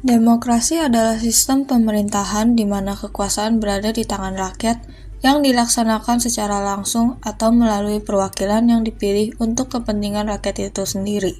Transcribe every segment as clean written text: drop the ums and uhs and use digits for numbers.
Demokrasi adalah sistem pemerintahan di mana kekuasaan berada di tangan rakyat yang dilaksanakan secara langsung atau melalui perwakilan yang dipilih untuk kepentingan rakyat itu sendiri.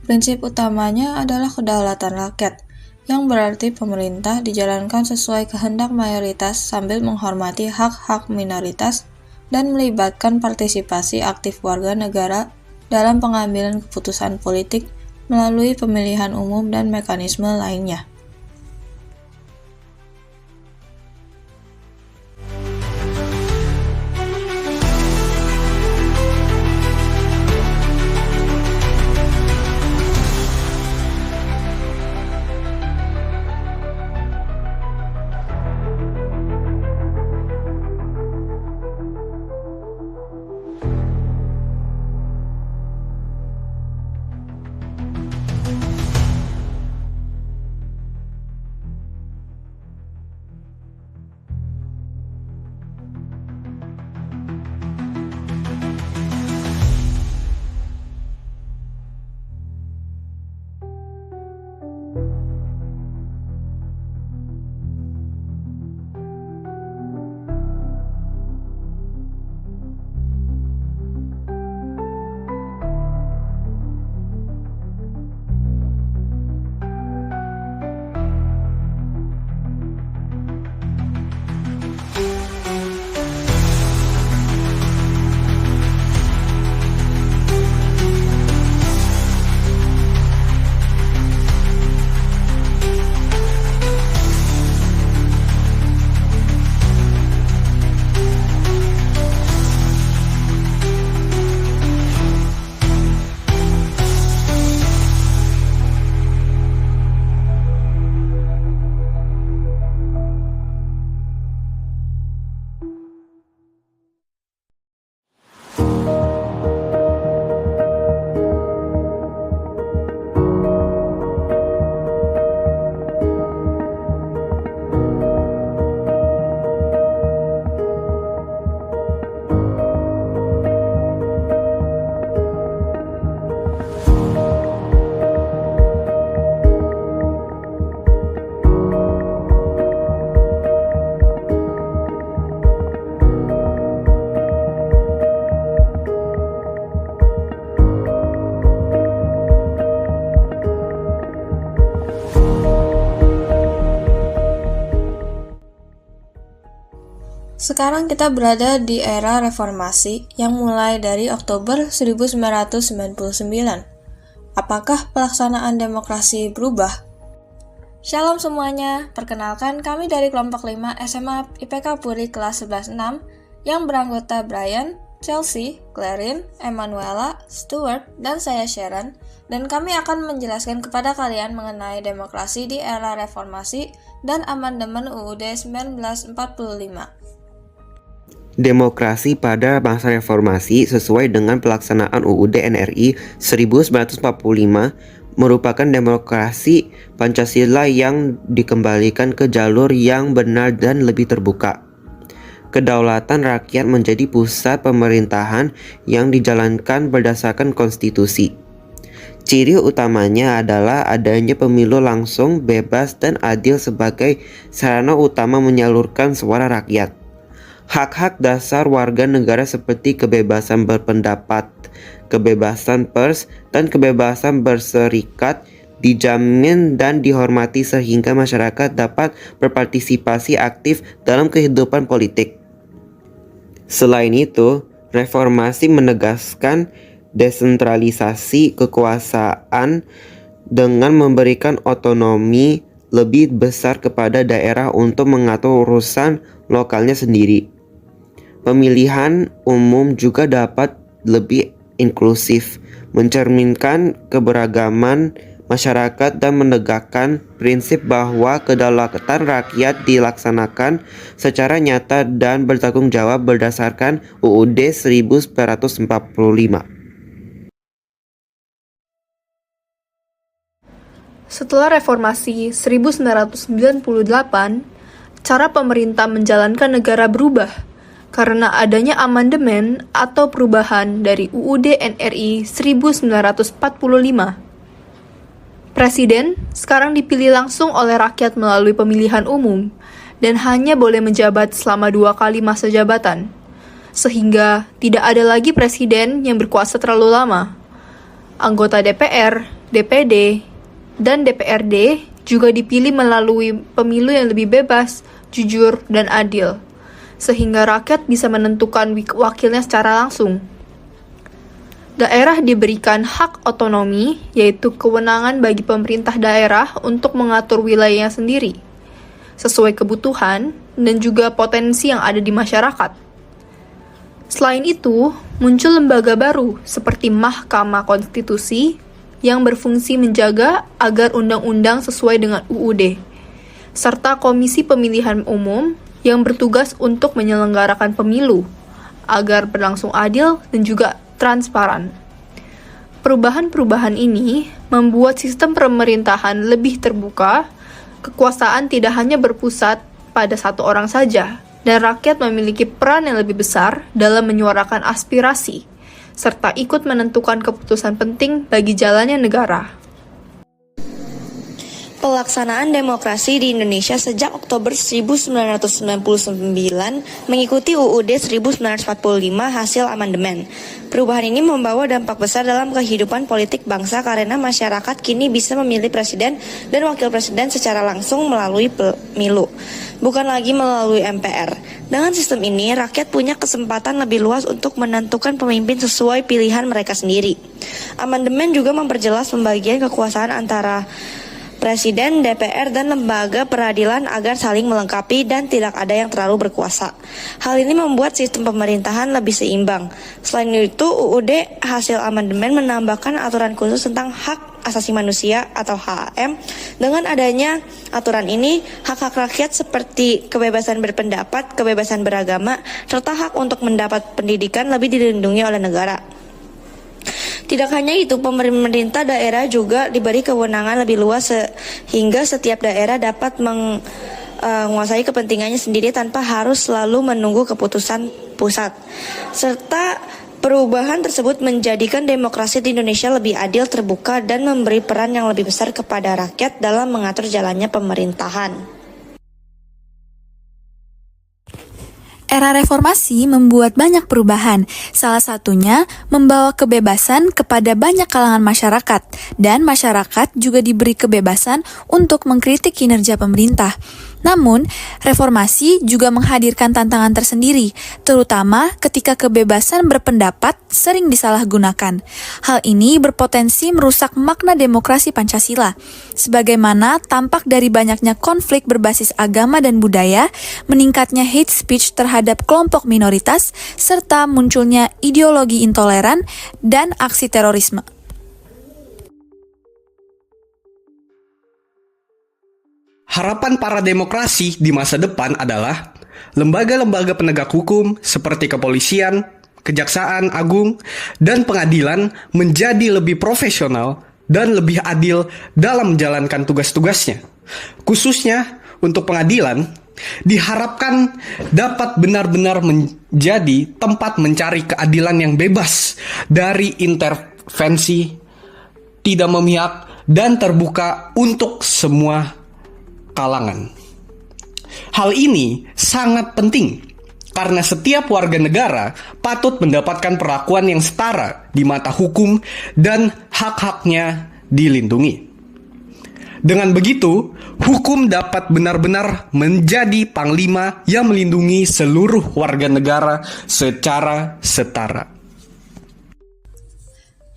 Prinsip utamanya adalah kedaulatan rakyat, yang berarti pemerintah dijalankan sesuai kehendak mayoritas sambil menghormati hak-hak minoritas dan melibatkan partisipasi aktif warga negara dalam pengambilan keputusan politik melalui pemilihan umum dan mekanisme lainnya. Sekarang kita berada di era reformasi yang mulai dari Oktober 1999. Apakah pelaksanaan demokrasi berubah? Shalom semuanya, perkenalkan kami dari kelompok 5 SMA IPK Puri kelas 11-6 yang beranggota Brian, Chelsea, Clarin, Emanuela, Stuart, dan saya Sharon, dan kami akan menjelaskan kepada kalian mengenai demokrasi di era reformasi dan amandemen UUD 1945. Demokrasi pada masa reformasi sesuai dengan pelaksanaan UUD NRI 1945 merupakan demokrasi Pancasila yang dikembalikan ke jalur yang benar dan lebih terbuka. Kedaulatan rakyat menjadi pusat pemerintahan yang dijalankan berdasarkan konstitusi. Ciri utamanya adalah adanya pemilu langsung, bebas, dan adil sebagai sarana utama menyalurkan suara rakyat. Hak-hak dasar warga negara seperti kebebasan berpendapat, kebebasan pers, dan kebebasan berserikat dijamin dan dihormati sehingga masyarakat dapat berpartisipasi aktif dalam kehidupan politik. Selain itu, reformasi menegaskan desentralisasi kekuasaan dengan memberikan otonomi lebih besar kepada daerah untuk mengatur urusan lokalnya sendiri. Pemilihan umum juga dapat lebih inklusif, mencerminkan keberagaman masyarakat dan menegakkan prinsip bahwa kedaulatan rakyat dilaksanakan secara nyata dan bertanggung jawab berdasarkan UUD 1945. Setelah reformasi 1998, cara pemerintah menjalankan negara berubah karena adanya amandemen atau perubahan dari UUD NRI 1945. Presiden sekarang dipilih langsung oleh rakyat melalui pemilihan umum dan hanya boleh menjabat selama 2 kali masa jabatan, sehingga tidak ada lagi presiden yang berkuasa terlalu lama. Anggota DPR, DPD, dan DPRD juga dipilih melalui pemilu yang lebih bebas, jujur, dan adil, sehingga rakyat bisa menentukan wakilnya secara langsung. Daerah diberikan hak otonomi, yaitu kewenangan bagi pemerintah daerah untuk mengatur wilayahnya sendiri, sesuai kebutuhan dan juga potensi yang ada di masyarakat. Selain itu, muncul lembaga baru seperti Mahkamah Konstitusi yang berfungsi menjaga agar undang-undang sesuai dengan UUD, serta Komisi Pemilihan Umum yang bertugas untuk menyelenggarakan pemilu agar berlangsung adil dan juga transparan. Perubahan-perubahan ini membuat sistem pemerintahan lebih terbuka, kekuasaan tidak hanya berpusat pada satu orang saja, dan rakyat memiliki peran yang lebih besar dalam menyuarakan aspirasi, serta ikut menentukan keputusan penting bagi jalannya negara. Pelaksanaan demokrasi di Indonesia sejak Oktober 1999 mengikuti UUD 1945 hasil amandemen. Perubahan ini membawa dampak besar dalam kehidupan politik bangsa karena masyarakat kini bisa memilih presiden dan wakil presiden secara langsung melalui pemilu, bukan lagi melalui MPR. Dengan sistem ini, rakyat punya kesempatan lebih luas untuk menentukan pemimpin sesuai pilihan mereka sendiri. Amandemen juga memperjelas pembagian kekuasaan antara Presiden, DPR, dan lembaga peradilan agar saling melengkapi dan tidak ada yang terlalu berkuasa. Hal ini membuat sistem pemerintahan lebih seimbang. Selain itu, UUD hasil amandemen menambahkan aturan khusus tentang hak asasi manusia atau HAM. Dengan adanya aturan ini, hak-hak rakyat seperti kebebasan berpendapat, kebebasan beragama, serta hak untuk mendapat pendidikan lebih dilindungi oleh negara. Tidak hanya itu, pemerintah daerah juga diberi kewenangan lebih luas sehingga setiap daerah dapat menguasai kepentingannya sendiri tanpa harus selalu menunggu keputusan pusat. Serta perubahan tersebut menjadikan demokrasi di Indonesia lebih adil, terbuka, dan memberi peran yang lebih besar kepada rakyat dalam mengatur jalannya pemerintahan. Era reformasi membuat banyak perubahan, salah satunya membawa kebebasan kepada banyak kalangan masyarakat, dan masyarakat juga diberi kebebasan untuk mengkritik kinerja pemerintah. Namun, reformasi juga menghadirkan tantangan tersendiri, terutama ketika kebebasan berpendapat sering disalahgunakan. Hal ini berpotensi merusak makna demokrasi Pancasila, sebagaimana tampak dari banyaknya konflik berbasis agama dan budaya, meningkatnya hate speech terhadap kelompok minoritas, serta munculnya ideologi intoleran dan aksi terorisme. Harapan para demokrasi di masa depan adalah lembaga-lembaga penegak hukum seperti kepolisian, kejaksaan agung, dan pengadilan menjadi lebih profesional dan lebih adil dalam menjalankan tugas-tugasnya. Khususnya untuk pengadilan, diharapkan dapat benar-benar menjadi tempat mencari keadilan yang bebas dari intervensi, tidak memihak, dan terbuka untuk semua kalangan. Hal ini sangat penting karena setiap warga negara patut mendapatkan perlakuan yang setara di mata hukum dan hak-haknya dilindungi. Dengan begitu, hukum dapat benar-benar menjadi panglima yang melindungi seluruh warga negara secara setara.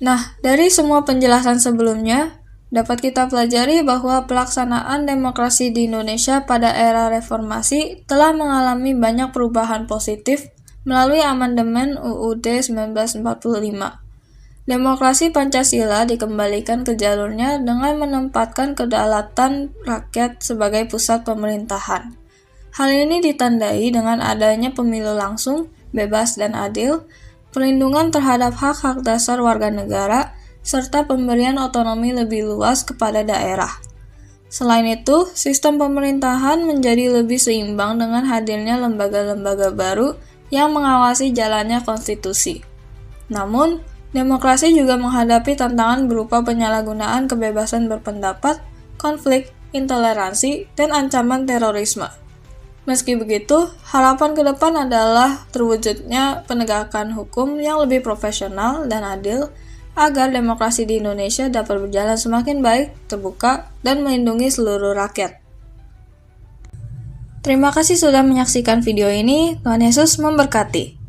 Nah, dari semua penjelasan sebelumnya, dapat kita pelajari bahwa pelaksanaan demokrasi di Indonesia pada era reformasi telah mengalami banyak perubahan positif melalui amandemen UUD 1945. Demokrasi Pancasila dikembalikan ke jalurnya dengan menempatkan kedaulatan rakyat sebagai pusat pemerintahan. Hal ini ditandai dengan adanya pemilu langsung, bebas dan adil, perlindungan terhadap hak-hak dasar warga negara, serta pemberian otonomi lebih luas kepada daerah. Selain itu, sistem pemerintahan menjadi lebih seimbang dengan hadirnya lembaga-lembaga baru yang mengawasi jalannya konstitusi. Namun, Demokrasi juga menghadapi tantangan berupa penyalahgunaan kebebasan berpendapat, konflik, intoleransi, dan ancaman terorisme. Meski begitu, harapan ke depan adalah terwujudnya penegakan hukum yang lebih profesional dan adil agar demokrasi di Indonesia dapat berjalan semakin baik, terbuka, dan melindungi seluruh rakyat. Terima kasih sudah menyaksikan video ini. Tuhan Yesus memberkati.